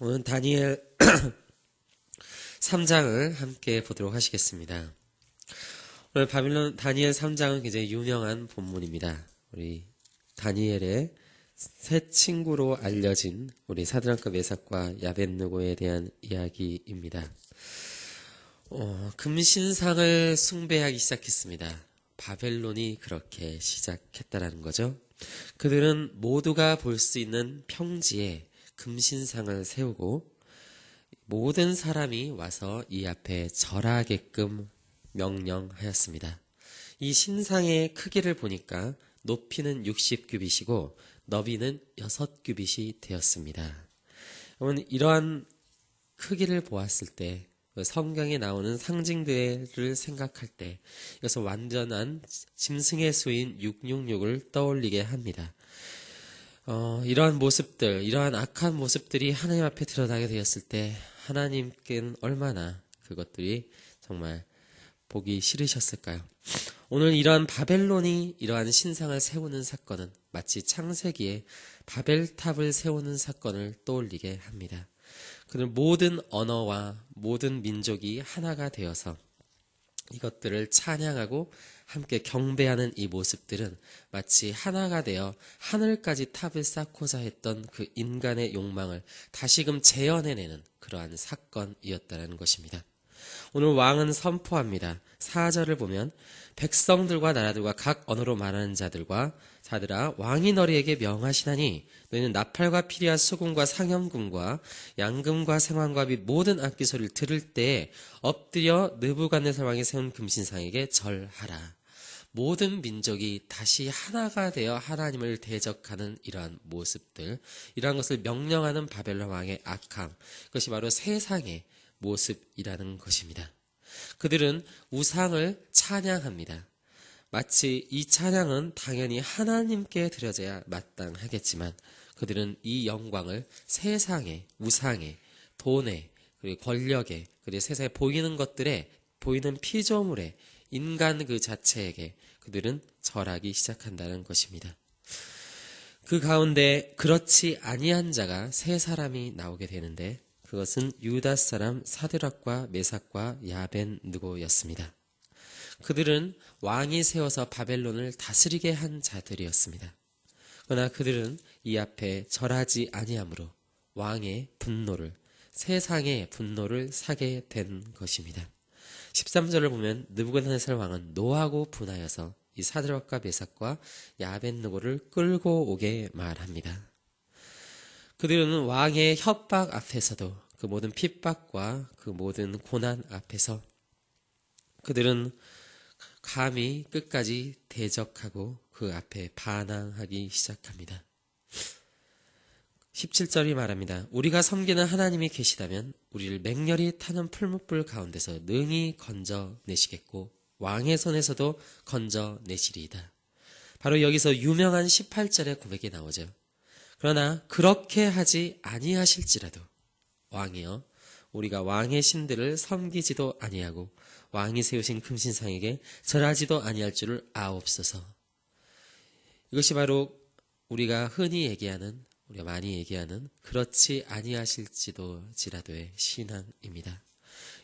오늘 다니엘 3장을 함께 보도록 하시겠습니다. 오늘 바빌론 다니엘 3장은 굉장히 유명한 본문입니다. 우리 다니엘의 새 친구로 알려진 우리 사드락과 메삭과 야벳느고에 대한 이야기입니다. 금신상을 숭배하기 시작했습니다. 바벨론이 그렇게 시작했다라는 거죠. 그들은 모두가 볼 수 있는 평지에 금신상을 세우고 모든 사람이 와서 이 앞에 절하게끔 명령하였습니다. 이 신상의 크기를 보니까 높이는 60규빗이고 너비는 6규빗이 되었습니다. 여러분, 이러한 크기를 보았을 때 성경에 나오는 상징들을 생각할 때 이것은 완전한 짐승의 수인 666을 떠올리게 합니다. 이러한 모습들, 이러한 악한 모습들이 하나님 앞에 드러나게 되었을 때 하나님께는 얼마나 그것들이 정말 보기 싫으셨을까요? 오늘 이러한 바벨론이 이러한 신상을 세우는 사건은 마치 창세기에 바벨탑을 세우는 사건을 떠올리게 합니다. 그들 모든 언어와 모든 민족이 하나가 되어서 이것들을 찬양하고 함께 경배하는 이 모습들은 마치 하나가 되어 하늘까지 탑을 쌓고자 했던 그 인간의 욕망을 다시금 재현해내는 그러한 사건이었다는 것입니다. 오늘 왕은 선포합니다. 4절을 보면 백성들과 나라들과 각 언어로 말하는 자들아 왕이 너희에게 명하시나니 너희는 나팔과 피리와 수금과 상염금과 양금과 생황과 및 모든 악기 소리를 들을 때에 엎드려 느부갓네살 왕이 세운 금신상에게 절하라. 모든 민족이 다시 하나가 되어 하나님을 대적하는 이러한 모습들, 이러한 것을 명령하는 바벨론 왕의 악함, 그것이 바로 세상의 모습이라는 것입니다. 그들은 우상을 찬양합니다. 마치 이 찬양은 당연히 하나님께 드려져야 마땅하겠지만 그들은 이 영광을 세상에, 우상에, 돈에, 그리고 권력에, 그리고 세상에 보이는 것들에, 보이는 피조물에, 인간 그 자체에게 그들은 절하기 시작한다는 것입니다. 그 가운데 그렇지 아니한 자가 세 사람이 나오게 되는데 그것은 유다 사람 사드락과 메삭과 야벳느고였습니다. 그들은 왕이 세워서 바벨론을 다스리게 한 자들이었습니다. 그러나 그들은 이 앞에 절하지 아니하므로 왕의 분노를, 세상의 분노를 사게 된 것입니다. 13절을 보면 느부갓네살 왕은 노하고 분하여서 이 사드락과 메삭과 야벳느고를 끌고 오게 말합니다. 그들은 왕의 협박 앞에서도 그 모든 핍박과 그 모든 고난 앞에서 그들은 감히 끝까지 대적하고 그 앞에 반항하기 시작합니다. 17절이 말합니다. 우리가 섬기는 하나님이 계시다면 우리를 맹렬히 타는 풀무불 가운데서 능히 건져내시겠고 왕의 손에서도 건져내시리이다. 바로 여기서 유명한 18절의 고백이 나오죠. 그러나 그렇게 하지 아니하실지라도 왕이여 우리가 왕의 신들을 섬기지도 아니하고 왕이 세우신 금신상에게 절하지도 아니할 줄을 아옵소서. 이것이 바로 우리가 많이 얘기하는 그렇지 아니하실지도지라도의 신앙입니다.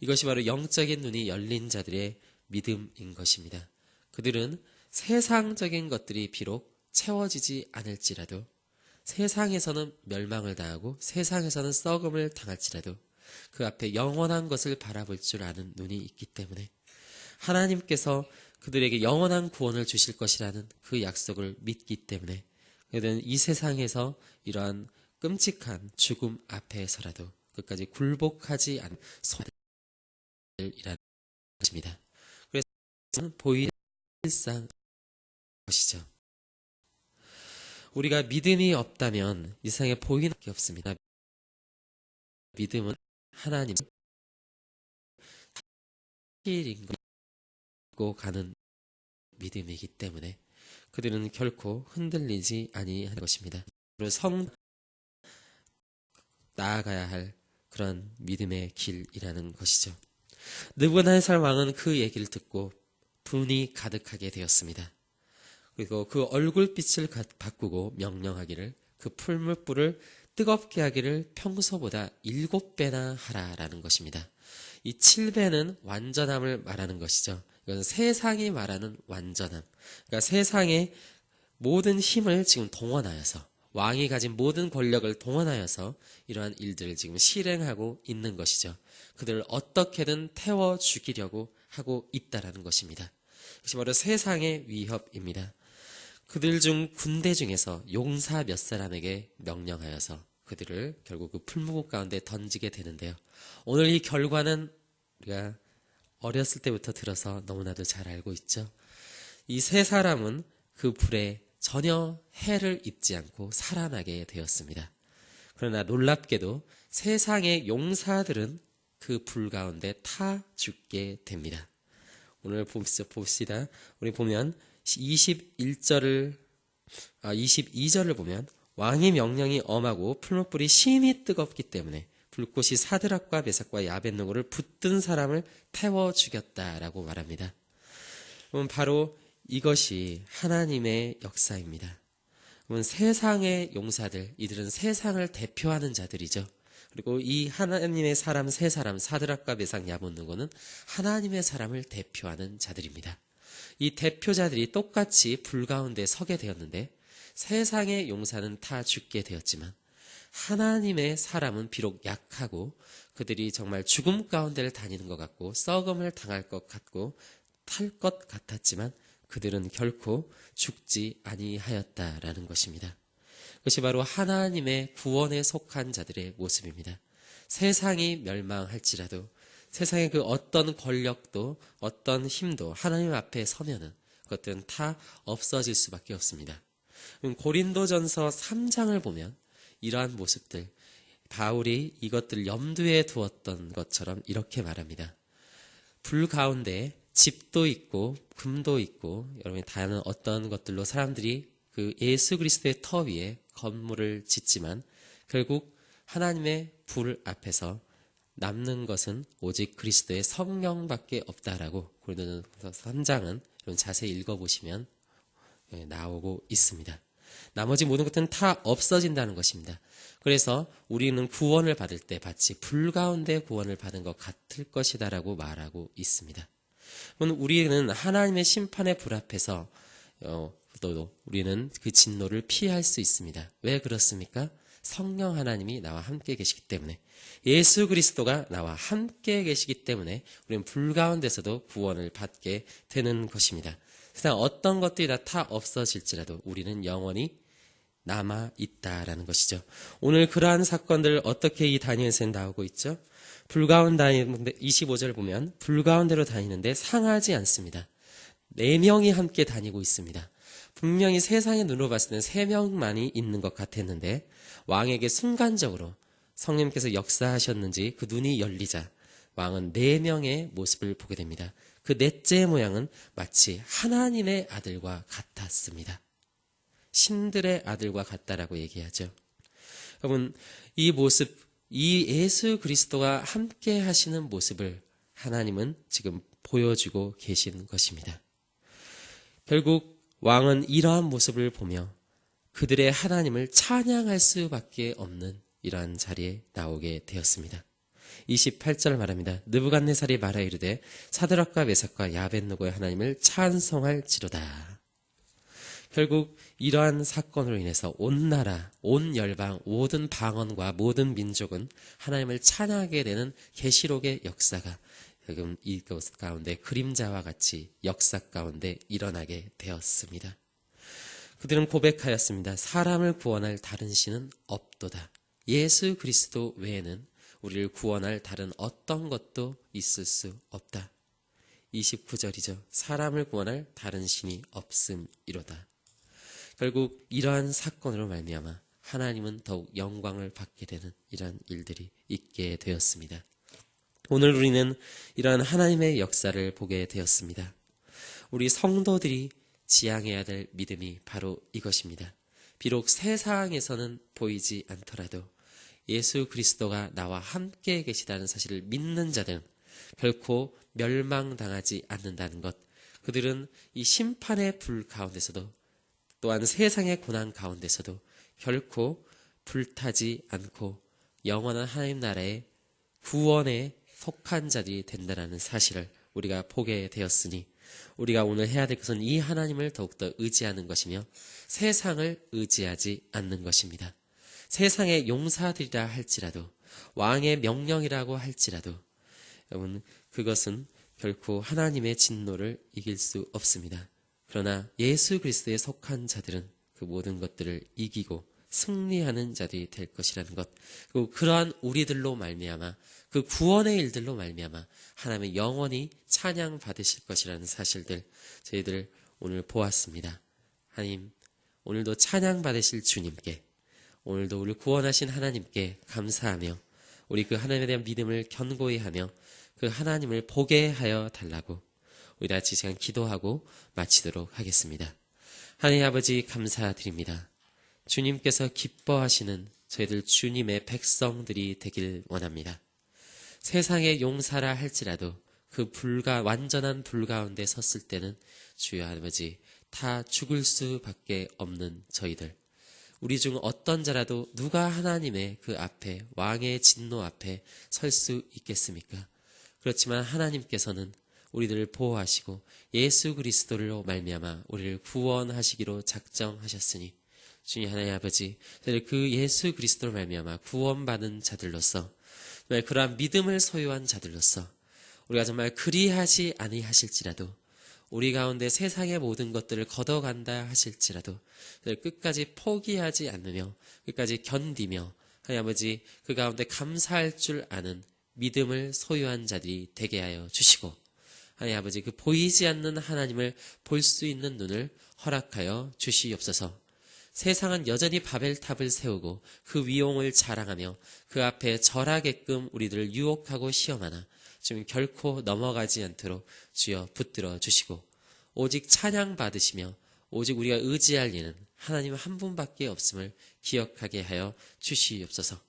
이것이 바로 영적인 눈이 열린 자들의 믿음인 것입니다. 그들은 세상적인 것들이 비록 채워지지 않을지라도 세상에서는 멸망을 당하고 세상에서는 썩음을 당할지라도 그 앞에 영원한 것을 바라볼 줄 아는 눈이 있기 때문에 하나님께서 그들에게 영원한 구원을 주실 것이라는 그 약속을 믿기 때문에 그들은 이 세상에서 이러한 끔찍한 죽음 앞에서라도 끝까지 굴복하지 않은 소들이라는 것입니다. 그래서 보이는 일상 것이죠. 우리가 믿음이 없다면 이 세상에 보이는 게 없습니다. 믿음은 하나님 일인 고 가는 믿음이기 때문에 그들은 결코 흔들리지 아니하는 것입니다. 그리고 나아가야 할 그런 믿음의 길이라는 것이죠. 느부갓네살 왕은 그 얘기를 듣고 분이 가득하게 되었습니다. 그리고 그 얼굴빛을 바꾸고 명령하기를 그 풀무불을 뜨겁게 하기를 평소보다 7배나 하라라는 것입니다. 이 7배는 완전함을 말하는 것이죠. 이건 세상이 말하는 완전함. 그러니까 세상의 모든 힘을 지금 동원하여서, 왕이 가진 모든 권력을 동원하여서 이러한 일들을 지금 실행하고 있는 것이죠. 그들을 어떻게든 태워 죽이려고 하고 있다라는 것입니다. 이것이 바로 세상의 위협입니다. 그들 중 군대 중에서 용사 몇 사람에게 명령하여서 그들을 결국 그 풀무국 가운데 던지게 되는데요. 오늘 이 결과는 우리가 어렸을 때부터 들어서 너무나도 잘 알고 있죠. 이 세 사람은 그 불에 전혀 해를 입지 않고 살아나게 되었습니다. 그러나 놀랍게도 세상의 용사들은 그 불 가운데 타 죽게 됩니다. 오늘 봅시다. 우리 보면 22절을 보면 왕의 명령이 엄하고 풀무불이 심히 뜨겁기 때문에 불꽃이 사드락과 메삭과 야벳느고를 붙든 사람을 태워 죽였다라고 말합니다. 그럼 바로 이것이 하나님의 역사입니다. 그러면 세상의 용사들, 이들은 세상을 대표하는 자들이죠. 그리고 이 하나님의 사람 세 사람, 사드락과 메삭 야벳느고는 하나님의 사람을 대표하는 자들입니다. 이 대표자들이 똑같이 불 가운데 서게 되었는데 세상의 용사는 다 죽게 되었지만 하나님의 사람은 비록 약하고 그들이 정말 죽음 가운데를 다니는 것 같고 썩음을 당할 것 같고 탈 것 같았지만 그들은 결코 죽지 아니하였다라는 것입니다. 그것이 바로 하나님의 구원에 속한 자들의 모습입니다. 세상이 멸망할지라도 세상의 그 어떤 권력도 어떤 힘도 하나님 앞에 서면은 그것들은 다 없어질 수밖에 없습니다. 고린도전서 3장을 보면 이러한 모습들, 바울이 이것들을 염두에 두었던 것처럼 이렇게 말합니다. 불 가운데 집도 있고 금도 있고 여러분이 다양한 어떤 것들로 사람들이 그 예수 그리스도의 터 위에 건물을 짓지만 결국 하나님의 불 앞에서 남는 것은 오직 그리스도의 성령밖에 없다라고 고린도전서 3장은 여러분 자세히 읽어보시면 나오고 있습니다. 나머지 모든 것들은 다 없어진다는 것입니다. 그래서 우리는 구원을 받을 때 마치 불 가운데 구원을 받은 것 같을 것이다라고 말하고 있습니다. 우리는 하나님의 심판의 불 앞에서 또 우리는 그 진노를 피할 수 있습니다. 왜 그렇습니까? 성령 하나님이 나와 함께 계시기 때문에, 예수 그리스도가 나와 함께 계시기 때문에 우리는 불 가운데서도 구원을 받게 되는 것입니다. 세상 어떤 것들이 다 없어질지라도 우리는 영원히 남아있다라는 것이죠. 오늘 그러한 사건들 어떻게 이 다니엘서에 나오고 있죠? 불 가운데 다니는데 25절 보면 불 가운데로 다니는데 상하지 않습니다. 4명이 함께 다니고 있습니다. 분명히 세상의 눈으로 봤을 때는 3명만이 있는 것 같았는데 왕에게 순간적으로 성령님께서 역사하셨는지 그 눈이 열리자 왕은 4명의 모습을 보게 됩니다. 그 넷째 모양은 마치 하나님의 아들과 같았습니다. 신들의 아들과 같다라고 얘기하죠. 여러분, 이 모습, 이 예수 그리스도가 함께 하시는 모습을 하나님은 지금 보여주고 계신 것입니다. 결국 왕은 이러한 모습을 보며 그들의 하나님을 찬양할 수밖에 없는 이러한 자리에 나오게 되었습니다. 28절 말합니다. 느부갓네살이 말하 이르되 사드락과 메삭과 야벳느고의 하나님을 찬송할지로다. 결국 이러한 사건으로 인해서 온 나라, 온 열방, 모든 방언과 모든 민족은 하나님을 찬양하게 되는 계시록의 역사가 지금 이것 가운데 그림자와 같이 역사 가운데 일어나게 되었습니다. 그들은 고백하였습니다. 사람을 구원할 다른 신은 없도다. 예수 그리스도 외에는 우리를 구원할 다른 어떤 것도 있을 수 없다. 29절이죠. 사람을 구원할 다른 신이 없음이로다. 결국 이러한 사건으로 말미암아 하나님은 더욱 영광을 받게 되는 이러한 일들이 있게 되었습니다. 오늘 우리는 이러한 하나님의 역사를 보게 되었습니다. 우리 성도들이 지향해야 될 믿음이 바로 이것입니다. 비록 세상에서는 보이지 않더라도 예수 그리스도가 나와 함께 계시다는 사실을 믿는 자들은 결코 멸망당하지 않는다는 것, 그들은 이 심판의 불 가운데서도 또한 세상의 고난 가운데서도 결코 불타지 않고 영원한 하나님 나라의 구원에 속한 자들이 된다는 사실을 우리가 보게 되었으니 우리가 오늘 해야 될 것은 이 하나님을 더욱더 의지하는 것이며 세상을 의지하지 않는 것입니다. 세상의 용사들이라 할지라도 왕의 명령이라고 할지라도 여러분 그것은 결코 하나님의 진노를 이길 수 없습니다. 그러나 예수 그리스도에 속한 자들은 그 모든 것들을 이기고 승리하는 자들이 될 것이라는 것, 그리고 그러한 우리들로 말미암아 그 구원의 일들로 말미암아 하나님의 영원히 찬양 받으실 것이라는 사실들 저희들 오늘 보았습니다. 하나님 오늘도 찬양 받으실 주님께, 오늘도 우리를 구원하신 하나님께 감사하며 우리 그 하나님에 대한 믿음을 견고히 하며 그 하나님을 보게 하여 달라고 우리 다 같이 시간 기도하고 마치도록 하겠습니다. 하나님 아버지 감사드립니다. 주님께서 기뻐하시는 저희들 주님의 백성들이 되길 원합니다. 세상의 용사라 할지라도 그 완전한 불 가운데 섰을 때는 주여 아버지 다 죽을 수밖에 없는 저희들, 우리 중 어떤 자라도 누가 하나님의 그 앞에 왕의 진노 앞에 설 수 있겠습니까? 그렇지만 하나님께서는 우리들을 보호하시고 예수 그리스도로 말미암아 우리를 구원하시기로 작정하셨으니 주님 하나님 아버지 그 예수 그리스도로 말미암아 구원받은 자들로서 정말 그러한 믿음을 소유한 자들로서 우리가 정말 그리하지 아니하실지라도 우리 가운데 세상의 모든 것들을 걷어간다 하실지라도 끝까지 포기하지 않으며 끝까지 견디며 하나님 아버지 그 가운데 감사할 줄 아는 믿음을 소유한 자들이 되게 하여 주시고 하나님 아버지 그 보이지 않는 하나님을 볼 수 있는 눈을 허락하여 주시옵소서. 세상은 여전히 바벨탑을 세우고 그 위용을 자랑하며 그 앞에 절하게끔 우리들을 유혹하고 시험하나 지금 결코 넘어가지 않도록 주여 붙들어 주시고 오직 찬양 받으시며 오직 우리가 의지할 이는 하나님 한 분밖에 없음을 기억하게 하여 주시옵소서.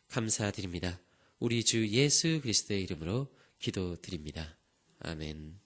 감사드립니다. 우리 주 예수 그리스도의 이름으로 기도드립니다. 아멘.